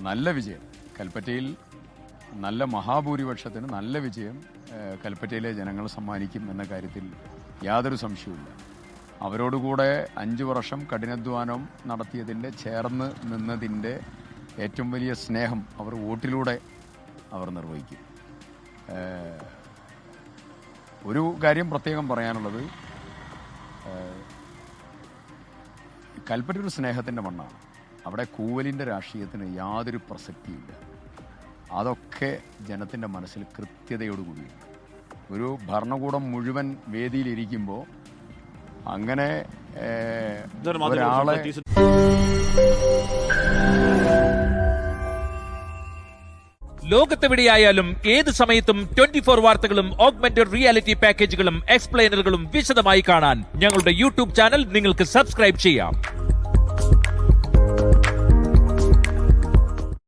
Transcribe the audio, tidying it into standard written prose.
നല്ല വിജയം കൽപ്പറ്റയിൽ, നല്ല മഹാഭൂരിപക്ഷത്തിന് നല്ല വിജയം കൽപ്പറ്റയിലെ ജനങ്ങൾ സമ്മാനിക്കും എന്ന കാര്യത്തിൽ യാതൊരു സംശയവുമില്ല. അവരോടുകൂടെ 5 വർഷം കഠിനാധ്വാനം നടത്തിയതിൻ്റെ, ചേർന്ന് നിന്നതിൻ്റെ ഏറ്റവും വലിയ സ്നേഹം അവർ വോട്ടിലൂടെ അവർ നിർവഹിക്കും. ഒരു കാര്യം പ്രത്യേകം പറയാനുള്ളത്, കൽപ്പറ്റ ഒരു സ്നേഹത്തിൻ്റെ മണ്ണാണ്. അവിടെ കൂവലിൻ്റെ രാഷ്ട്രീയത്തിന് യാതൊരു പ്രസക്തിയില്ല. അതൊക്കെ ജനത്തിൻ്റെ മനസ്സിൽ കൃത്യതയോടുകൂടിയുണ്ട്. ഒരു ഭരണകൂടം മുഴുവൻ വേദിയിലിരിക്കുമ്പോൾ അങ്ങനെ ഒരാളെ ലോകത്തെവിടെയായാലും ഏത് സമയത്തും 24 വാർത്തകളും ഓഗ്മെന്റഡ് റിയാലിറ്റി പാക്കേജുകളും എക്സ്പ്ലെയിനറുകളും വിശദമായി കാണാൻ ഞങ്ങളുടെ യൂട്യൂബ് ചാനൽ നിങ്ങൾക്ക് സബ്സ്ക്രൈബ് ചെയ്യാം.